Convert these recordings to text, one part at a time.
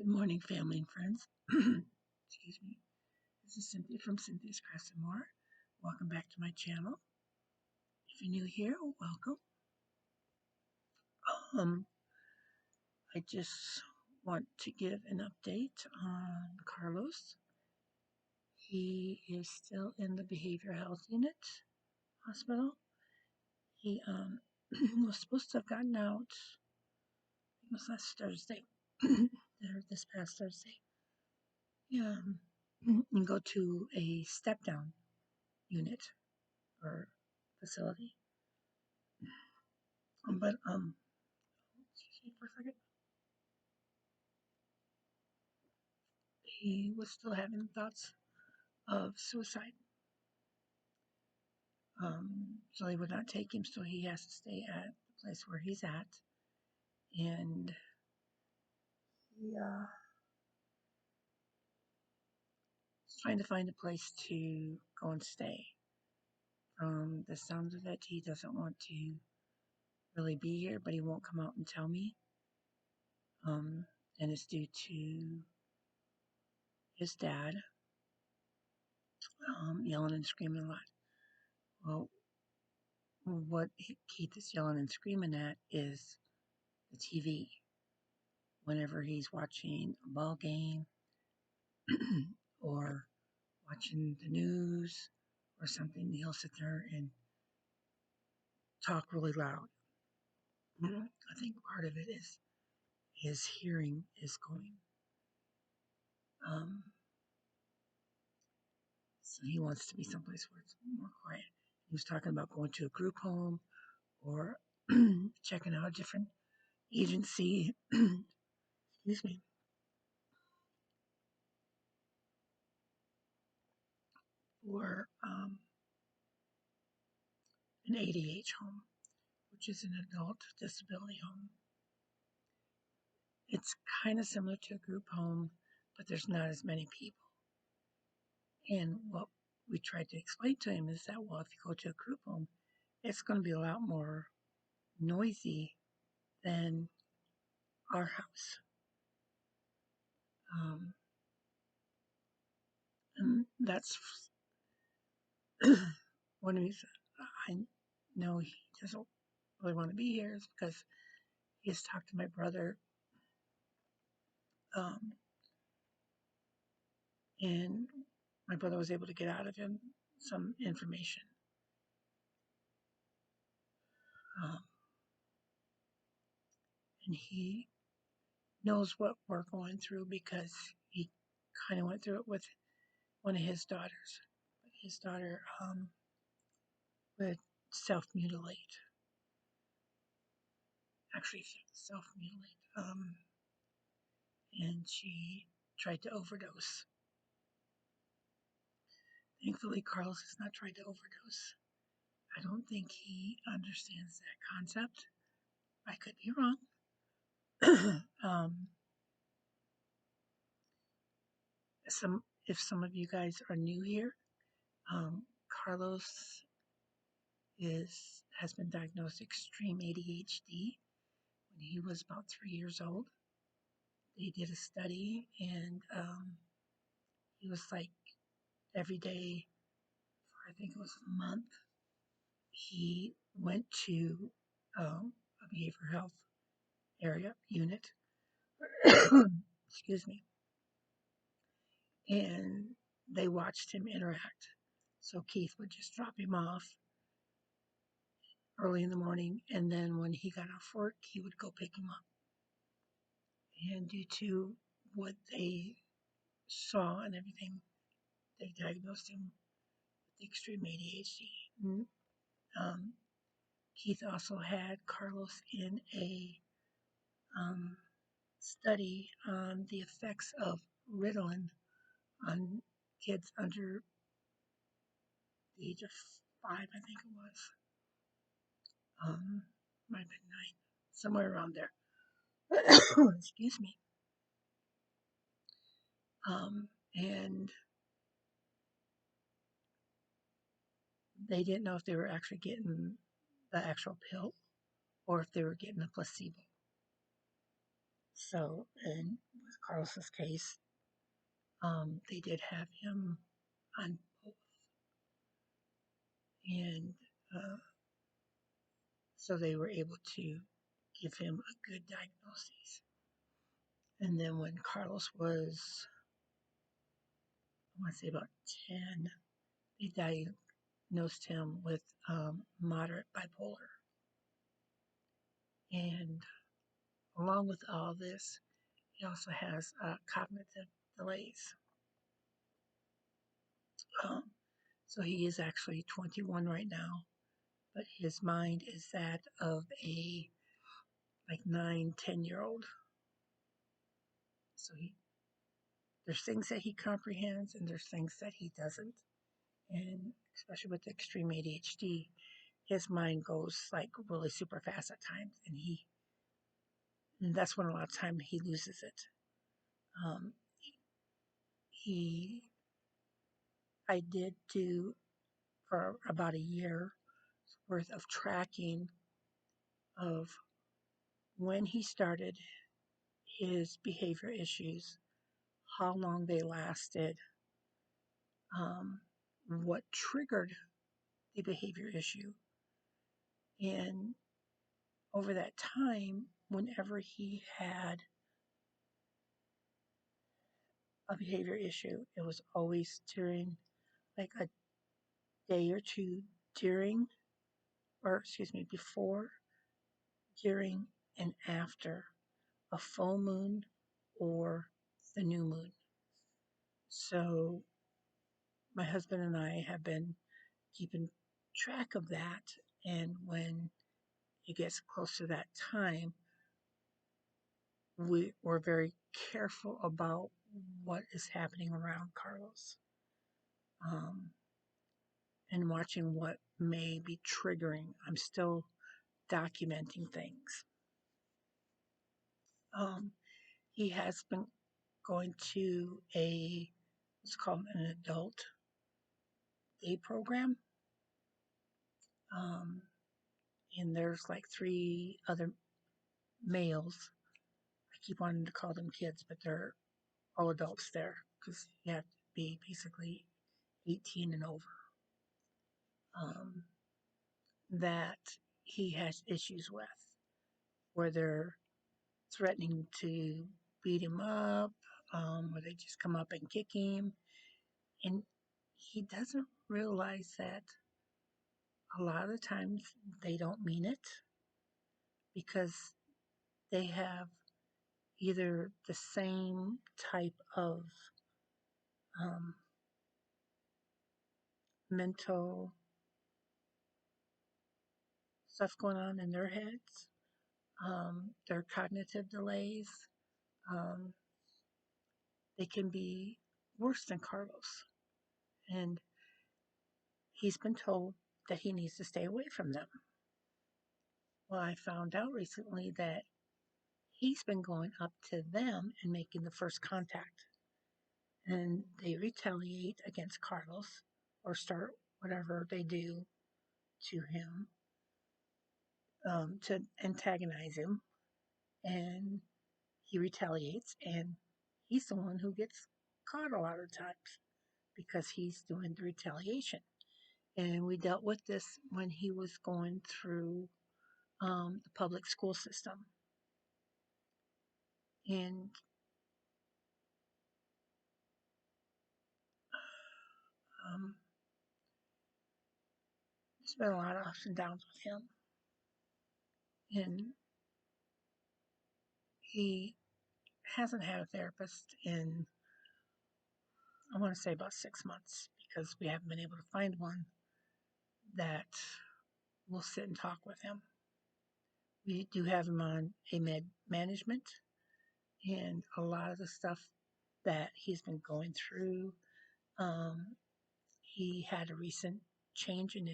Good morning, family and friends. Excuse me. This is Cynthia from Cynthia's Crafts and More. Welcome back to my channel. If you're new here, welcome. Um, I just want to give an update on Carlos. He is still in the behavioral health unit hospital. He was supposed to have gotten out. It was last Thursday, or this past Thursday. Yeah, and go to a step down unit or facility. But excuse me for a second. He was still having thoughts of suicide. So they would not take him, so he has to stay at the place where he's at. And he is trying to find a place to go and stay. From the sounds of it, he doesn't want to really be here, but he won't come out and tell me. And it's due to his dad yelling and screaming a lot. Well, what Keith is yelling and screaming at is the TV. Whenever he's watching a ball game or watching the news or something, he'll sit there and talk really loud. I think part of it is his hearing is going. So he wants to be someplace where it's more quiet. He was talking about going to a group home or checking out a different agency. Excuse me. Or an ADH home, which is an adult disability home. It's kind of similar to a group home, but there's not as many people. And what we tried to explain to him is that, well, if you go to a group home, it's going to be a lot more noisy than our house. And that's one of the reasons I know he doesn't really want to be here is because he has talked to my brother. And my brother was able to get out of him some information. And he knows what we're going through because he kind of went through it with one of his daughters. His daughter would self-mutilate. Actually, self-mutilate. And she tried to overdose. Thankfully, Carlos has not tried to overdose. I don't think he understands that concept. I could be wrong. If some of you guys are new here, Carlos has been diagnosed extreme ADHD when he was about 3 years old. They did a study, and he was like every day for I think it was a month. He went to a behavioral health area unit. Excuse me. And they watched him interact. So Keith would just drop him off early in the morning, and then when he got off work, he would go pick him up. And due to what they saw and everything, they diagnosed him with extreme ADHD. Keith also had Carlos in a study on the effects of Ritalin on kids under the age of 5, I think it was. Might have been 9, somewhere around there. Excuse me. And they didn't know if they were actually getting the actual pill or if they were getting a placebo. So, and with Carlos's case, they did have him on both, and uh, so they were able to give him a good diagnosis. And then when Carlos was, I want to say about 10, they diagnosed him with moderate bipolar. And along with all this, he also has cognitive delays. Um, so he is actually 21 right now, but his mind is that of a like 9, 10-year-old. So there's things that he comprehends and there's things that he doesn't. And especially with extreme ADHD, his mind goes like really super fast at times, and that's when a lot of time he loses it. Um, he, I did do for about a year worth of tracking of when he started his behavior issues, how long they lasted, um, what triggered the behavior issue. And over that time, whenever he had a behavior issue, it was always during like a day or two during, or excuse me, before, during, and after a full moon or the new moon. So my husband and I have been keeping track of that. And when it gets close to that time, we're very careful about what is happening around Carlos, um, and watching what may be triggering. I'm still documenting things. Um, he has been going to what's called an adult day program. Um, and there's like 3 other males. I keep wanting to call them kids, but they're all adults there because you have to be basically 18 and over. Um, that he has issues with, where they're threatening to beat him up, where they just come up and kick him. And he doesn't realize that a lot of the times they don't mean it because they have either the same type of um, mental stuff going on in their heads, their cognitive delays. Um, they can be worse than Carlos. And he's been told that he needs to stay away from them. Well, I found out recently that he's been going up to them and making the first contact. And they retaliate against Carlos or start whatever they do to him, to antagonize him. And he retaliates, and he's the one who gets caught a lot of times because he's doing the retaliation. And we dealt with this when he was going through the public school system. And um, there's been a lot of ups and downs with him. And he hasn't had a therapist in, I want to say, about 6 months because we haven't been able to find one that will sit and talk with him. We do have him on a med management, and a lot of the stuff that he's been going through, um, he had a recent change in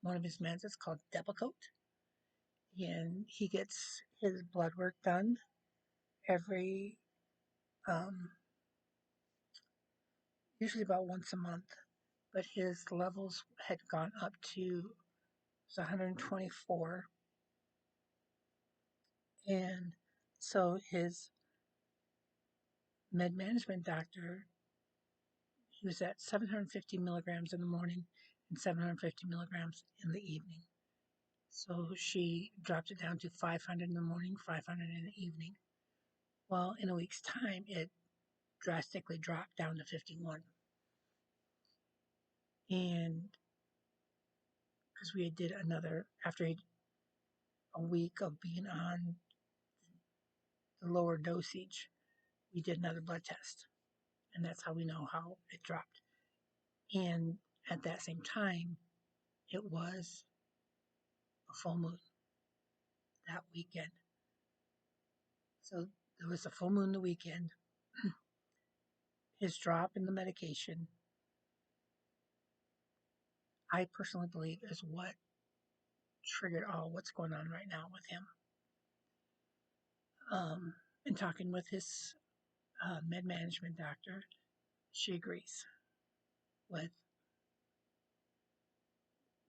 one of his meds is called Depakote, and he gets his blood work done every um, usually about once a month, but his levels had gone up to 124, and so his med management doctor, he was at 750 milligrams in the morning and 750 milligrams in the evening. So she dropped it down to 500 in the morning, 500 in the evening. Well, in a week's time, it drastically dropped down to 51. And because we did another, after a week of being on the lower dosage, we did another blood test. And that's how we know how it dropped. And at that same time, it was a full moon that weekend. So there was a full moon the weekend. His drop in the medication, I personally believe, is what triggered all what's going on right now with him. And talking with his med management doctor, she agrees with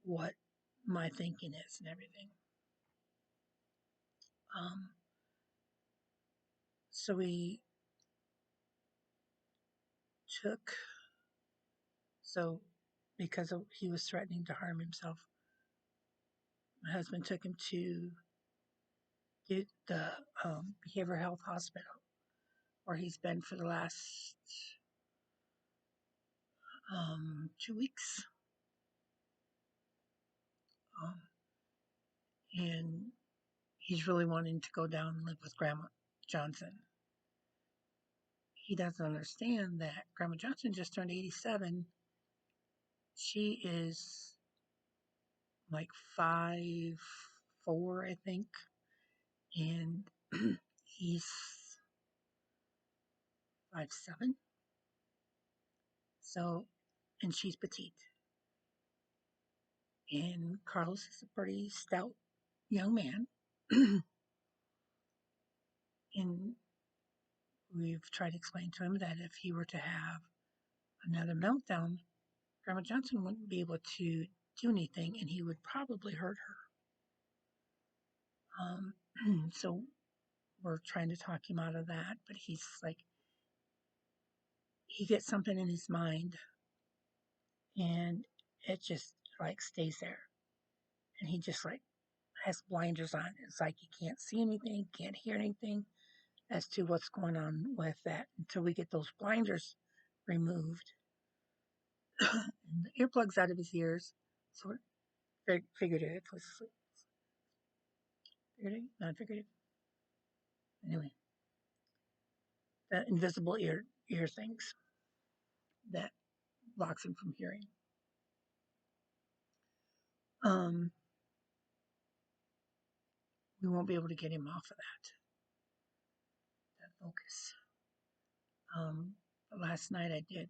what my thinking is and everything. Um, so we took, so because he was threatening to harm himself, my husband took him to the behavioral health hospital where he's been for the last 2 weeks. Um, and he's really wanting to go down and live with Grandma Johnson. He doesn't understand that Grandma Johnson just turned 87. She is like 5'4", I think, and he's 5'7". So, and she's petite. And Carlos is a pretty stout young man. And we've tried to explain to him that if he were to have another meltdown, Grandma Johnson wouldn't be able to do anything and he would probably hurt her. So we're trying to talk him out of that, but he's like, he gets something in his mind and it just like stays there. And he just like has blinders on. It's like he can't see anything, can't hear anything as to what's going on with that until we get those blinders removed and the earplugs out of his ears. So figurative, figurative, not figurative. Anyway, the invisible ear things that blocks him from hearing. Um, we won't be able to get him off of that focus. But last night I did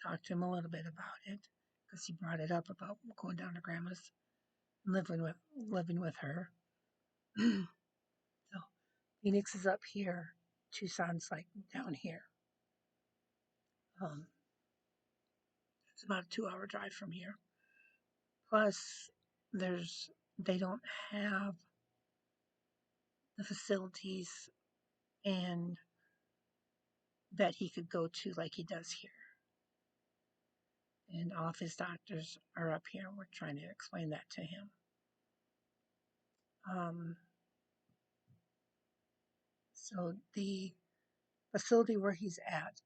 talk to him a little bit about it because he brought it up about going down to Grandma's and living with her. So Phoenix is up here, Tucson's like down here. Um, it's about a 2-hour drive from here. Plus, they don't have the facilities and that he could go to like he does here. And all of his doctors are up here. We're trying to explain that to him. So the facility where he's at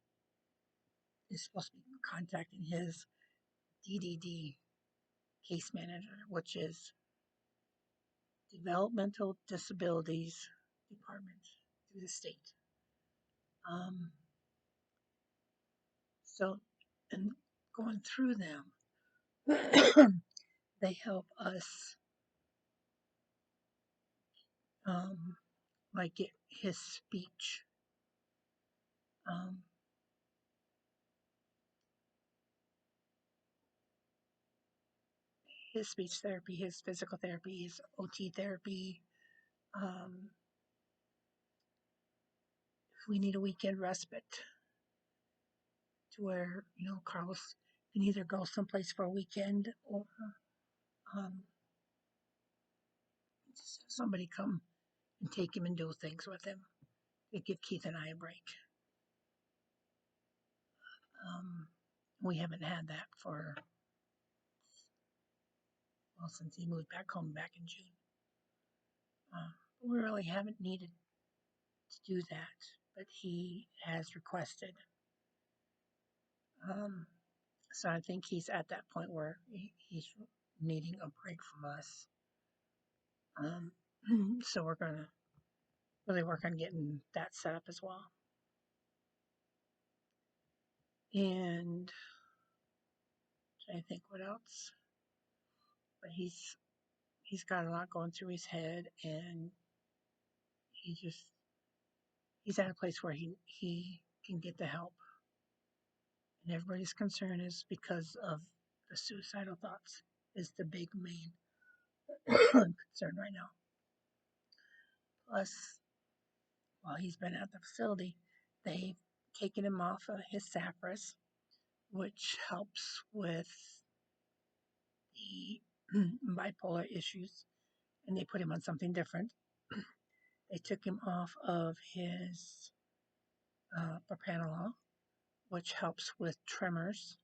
is supposed to be contacting his DDD case manager, which is Developmental Disabilities Department through the state. So, and going through them, they help us like get his speech. His speech therapy, his physical therapy, his OT therapy. If we need a weekend respite to where, Carlos can either go someplace for a weekend or um, somebody come and take him and do things with him. It give Keith and I a break. We haven't had that since he moved back home back in June. We really haven't needed to do that, but he has requested. So I think he's at that point where he's needing a break from us. So we're going to really work on getting that set up as well. And I think what else? But he's got a lot going through his head, and he's at a place where he can get the help. And everybody's concern is because of the suicidal thoughts is the big main concern right now. Plus, while he's been at the facility, they've taken him off of his Sapras, which helps with the bipolar issues, and they put him on something different. They took him off of his propranolol, which helps with tremors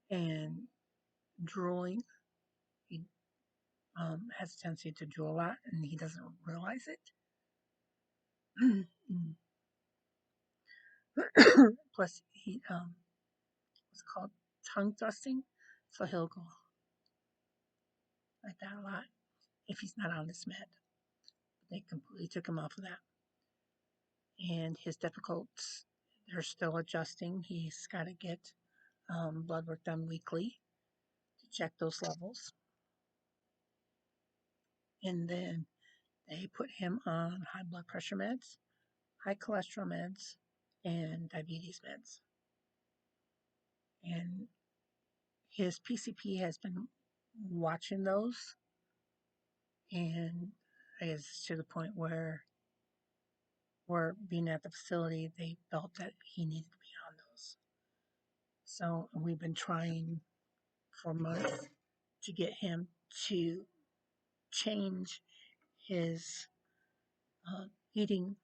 and drooling. He has a tendency to drool a lot, and he doesn't realize it. Plus, he what's called tongue thrusting, so he'll go like that a lot if he's not on this med. They completely took him off of that, and his difficulties, they're still adjusting. He's got to get blood work done weekly to check those levels, and then they put him on high blood pressure meds, high cholesterol meds, and diabetes meds. And his PCP has been watching those, and I guess to the point where being at the facility, they felt that he needed to be on those. So we've been trying for months to get him to change his eating.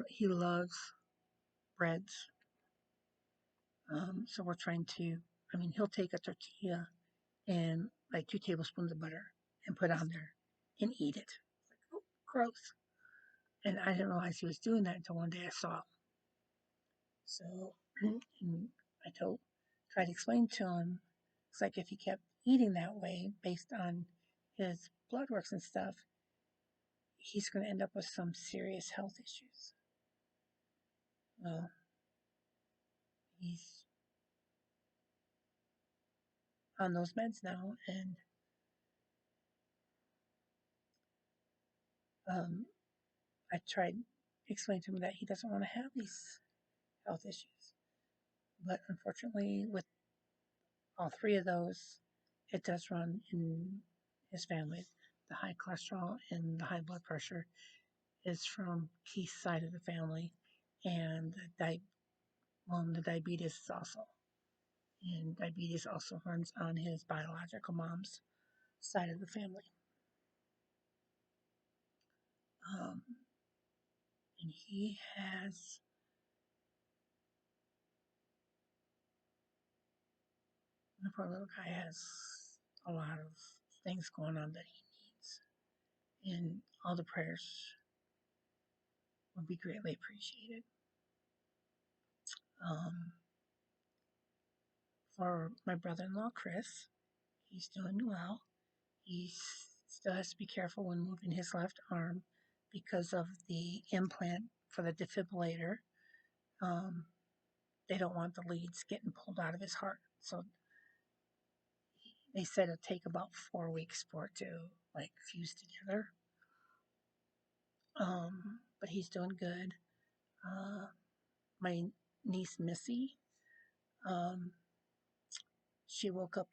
He loves breads. So we're trying to, he'll take a tortilla and like 2 tablespoons of butter and put on there and eat it. Like, oh, gross. And I didn't realize he was doing that until one day I saw him. So and I tried to explain to him, it's like if he kept eating that way based on his blood works and stuff, he's going to end up with some serious health issues. Well, he's on those meds now, and I tried explaining to him that he doesn't want to have these health issues. But unfortunately, with all 3 of those, it does run in his family. The high cholesterol and the high blood pressure is from Keith's side of the family, and the diabetes also. And diabetes also runs on his biological mom's side of the family. And he has the poor little guy has a lot of things going on that he needs, and all the prayers would be greatly appreciated. For my brother-in-law, Chris, he's doing well. He still has to be careful when moving his left arm because of the implant for the defibrillator. They don't want the leads getting pulled out of his heart. So they said it'll take about 4 weeks for it to like fuse together. But he's doing good. My niece Missy, she woke up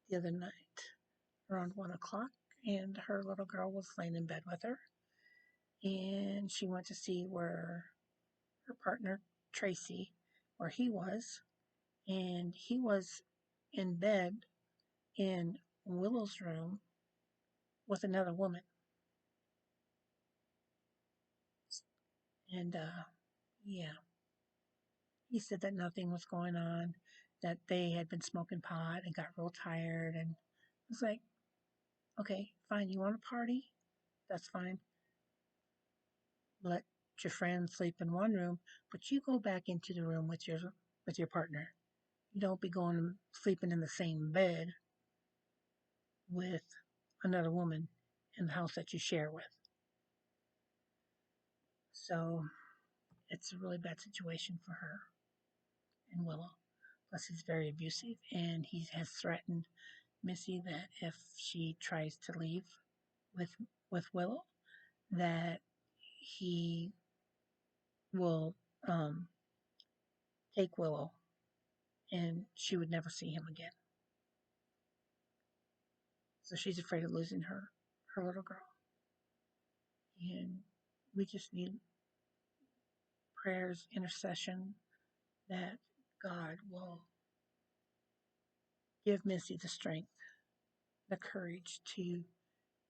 the other night around 1 o'clock, and her little girl was laying in bed with her. And she went to see where her partner Tracy, where he was, and he was in bed in Willow's room with another woman. And yeah, he said that nothing was going on, that they had been smoking pot and got real tired. And I was like, okay, fine, you want to party? That's fine. Let your friend sleep in one room, but you go back into the room with your partner. You don't be going sleeping in the same bed with another woman in the house that you share with. So it's a really bad situation for her and Willow. Plus, he's very abusive, and he has threatened Missy that if she tries to leave with Willow, that he will take Willow, and she would never see him again. So she's afraid of losing her little girl, and we just need prayers, intercession, that God will give Missy the strength, the courage to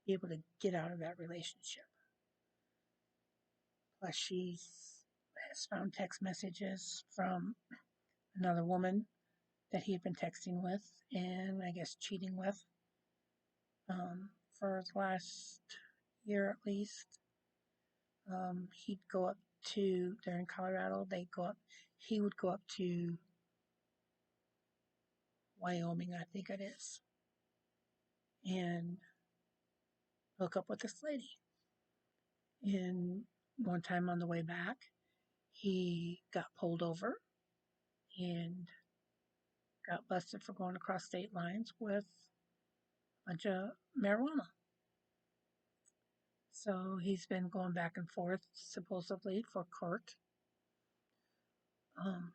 be able to get out of that relationship. Plus, she has found text messages from another woman that he had been texting with and I guess cheating with for the last year at least. He'd go up to, they're in Colorado, he would go up to Wyoming, I think it is, and hook up with this lady. And one time on the way back, he got pulled over and got busted for going across state lines with a bunch of marijuana. So he's been going back and forth, supposedly, for court um,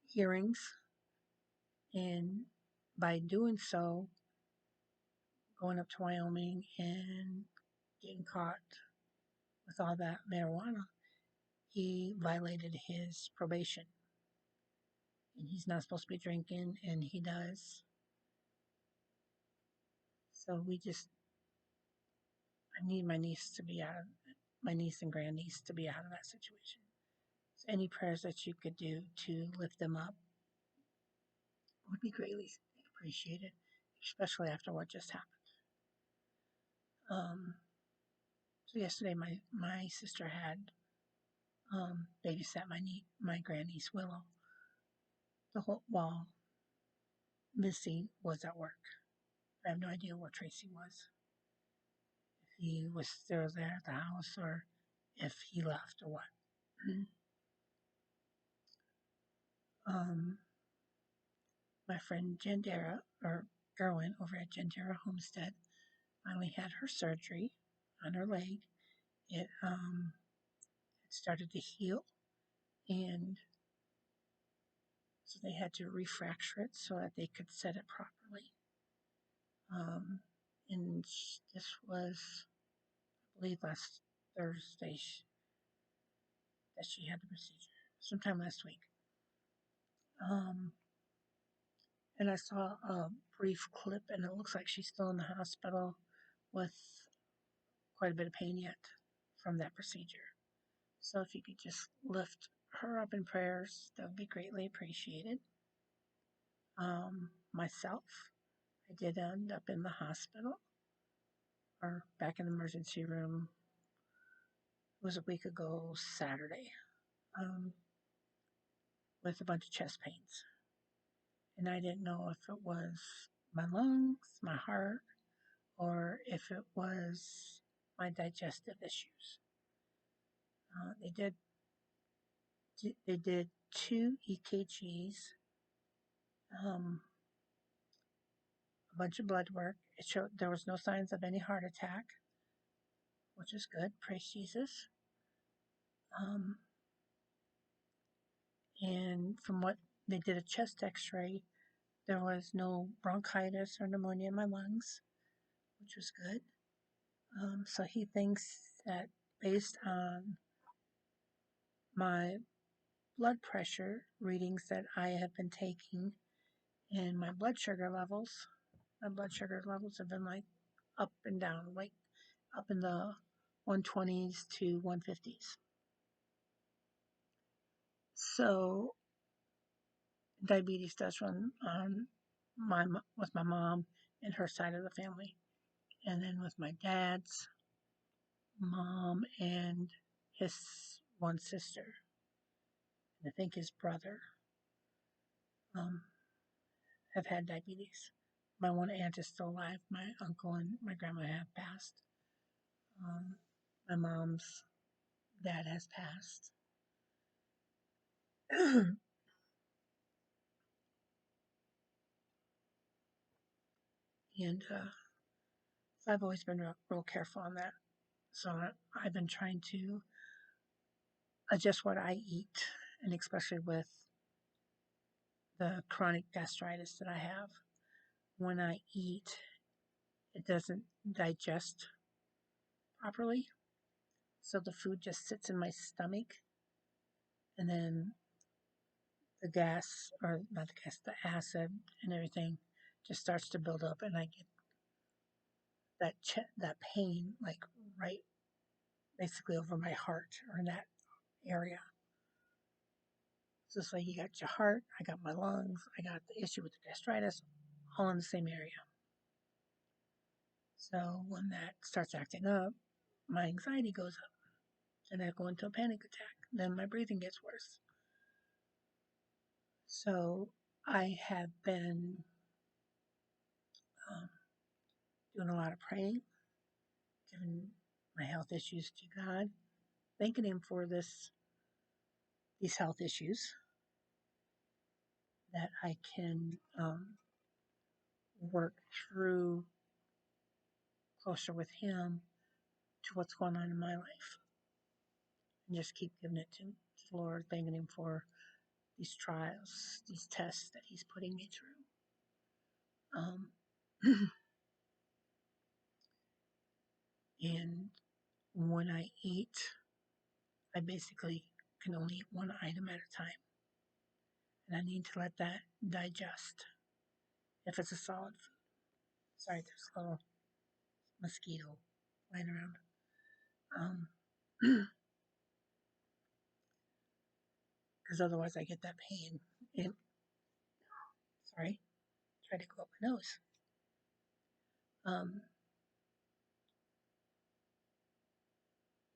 hearings. And by doing so, going up to Wyoming and getting caught with all that marijuana, he violated his probation. And he's not supposed to be drinking, and he does. So I need my niece to be out of my niece and grandniece to be out of that situation. So any prayers that you could do to lift them up would be greatly appreciated, especially after what just happened. So yesterday, my sister had babysat my grandniece Willow the whole while Missy was at work. I have no idea where Tracy was. If he was still there at the house or if he left or what. um, my friend Jandera, or Gerwin over at Jandera Homestead, finally had her surgery on her leg. It started to heal, and so they had to refracture it so that they could set it properly. Um, and this was, I believe, last Thursday that she had the procedure, sometime last week. And I saw a brief clip, and it looks like she's still in the hospital with quite a bit of pain yet from that procedure. So if you could just lift her up in prayers, that would be greatly appreciated. Myself, I did end up in the hospital or back in the emergency room. It was a week ago Saturday, um, with a bunch of chest pains. And I didn't know if it was my lungs, my heart, or if it was my digestive issues. They did 2 EKGs, a bunch of blood work. It showed there was no signs of any heart attack, which is good. Praise Jesus. Um, and from what they did a chest X-ray, there was no bronchitis or pneumonia in my lungs, which was good. So he thinks that based on my blood pressure readings that I have been taking and my blood sugar levels, My blood sugar levels have been like up and down, like up in the 120s to 150s. So diabetes does run on with my mom and her side of the family, and then with my dad's mom and his one sister, and I think his brother, um, have had diabetes. My one aunt is still alive. My uncle and my grandma have passed. Um, my mom's dad has passed. And so I've always been real careful on that. So I've been trying to adjust what I eat, and especially with the chronic gastritis that I have. When I eat, it doesn't digest properly. So the food just sits in my stomach, and then the gas, or not the gas, the acid and everything just starts to build up, and I get that pain, like right basically over my heart or in that area. So it's like you got your heart, I got my lungs, I got the issue with the gastritis, all in the same area. So when that starts acting up, my anxiety goes up, and I go into a panic attack. Then my breathing gets worse. So I have been um, doing a lot of praying, giving my health issues to God, thanking Him for these health issues, that I can work through closer with Him to what's going on in my life, and just keep giving it to the Lord, thanking Him for these trials, these tests that He's putting me through. And when I eat, I basically can only eat one item at a time, and I need to let that digest if it's a solid food. Sorry, there's a little mosquito flying around. Because otherwise I get that pain. And, sorry, try to go up my nose. Um,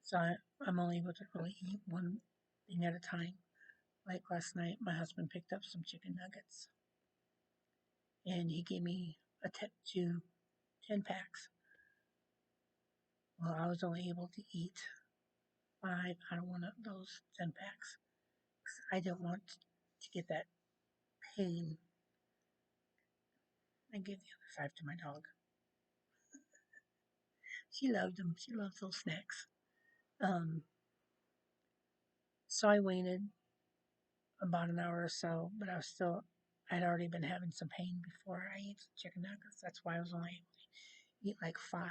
so I'm only able to really eat one thing at a time. Like last night, my husband picked up some chicken nuggets, and he gave me a tip to 10 packs. Well, I was only able to eat 5 out of one of those 10 packs. I didn't want to get that pain. I gave the other 5 to my dog. She loved them. She loves those snacks. Um, so I waited about an hour or so, but I'd already been having some pain before I ate chicken nuggets. That's why I was only able to eat like 5.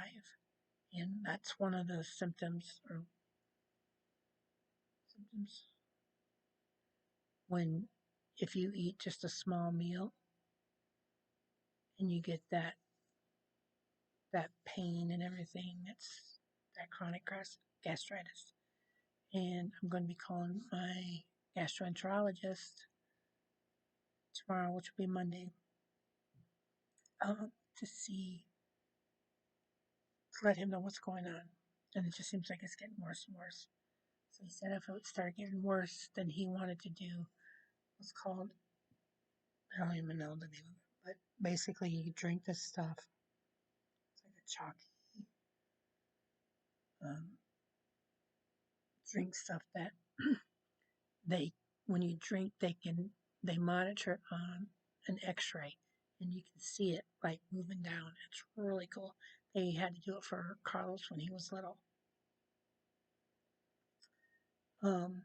And that's one of the symptoms when, if you eat just a small meal and you get that pain and everything, it's that chronic gastritis. And I'm going to be calling my gastroenterologist tomorrow, which will be Monday, to see, to let him know what's going on. And it just seems like it's getting worse and worse. So he said if it would start getting worse, then he wanted to do what's called, I don't even know the name of it, but basically you drink this stuff. It's like a chalky um, drink stuff that they, when you drink, they monitor on an X-ray, and you can see it like moving down. It's really cool. They had to do it for Carlos when he was little. Um,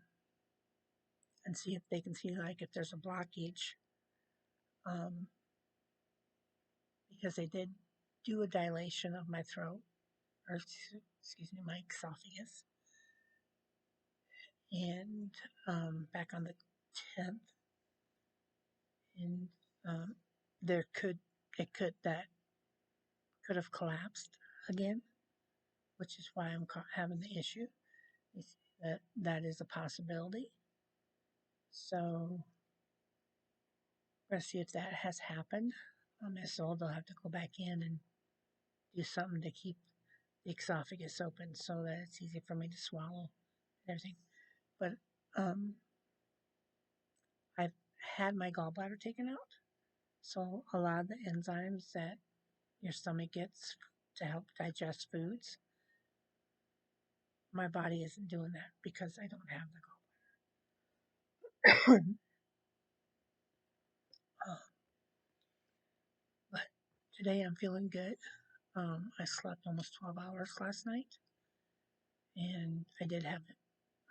and see if they can see like if there's a blockage, um, because they did do a dilation of my throat, or excuse me, my esophagus, and back on the 10th, and um, there could it could that could have collapsed again, which is why I'm having the issue. That is a possibility. So let's see if that has happened. So they'll have to go back in and do something to keep the esophagus open so that it's easy for me to swallow and everything. But I've had my gallbladder taken out, so a lot of the enzymes that your stomach gets to help digest foods, my body isn't doing that because I don't have the gallbladder. But today I'm feeling good. I slept almost 12 hours last night, and I did have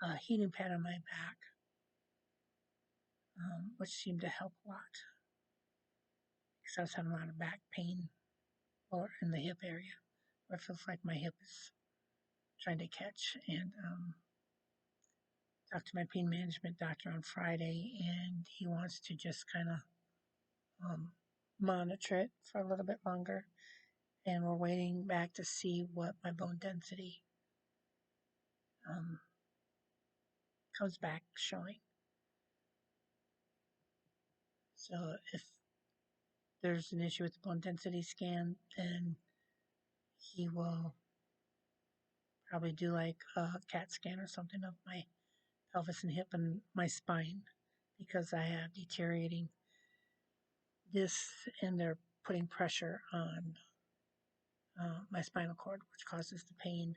a heating pad on my back, which seemed to help a lot because I was having a lot of back pain or in the hip area where it feels like my hip is trying to catch. And talked to my pain management doctor on Friday, and he wants to just kind of monitor it for a little bit longer. And we're waiting back to see what my bone density comes back showing. So if there's an issue with the bone density scan, then he will probably do like a CAT scan or something of my pelvis and hip and my spine because I have deteriorating discs and they're putting pressure on my spinal cord, which causes the pain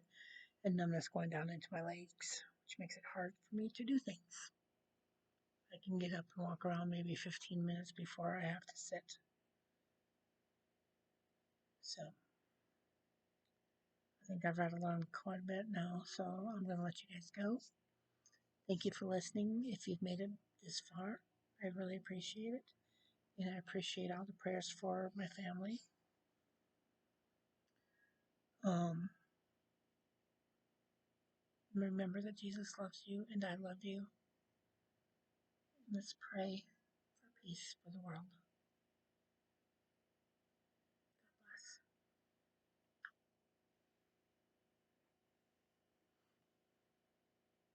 and numbness going down into my legs, which makes it hard for me to do things. I can get up and walk around maybe 15 minutes before I have to sit. So I think I've rattled on quite a bit now, so I'm going to let you guys go. Thank you for listening. If you've made it this far, I really appreciate it. And I appreciate all the prayers for my family. Remember that Jesus loves you and I love you. Let's pray for peace for the world.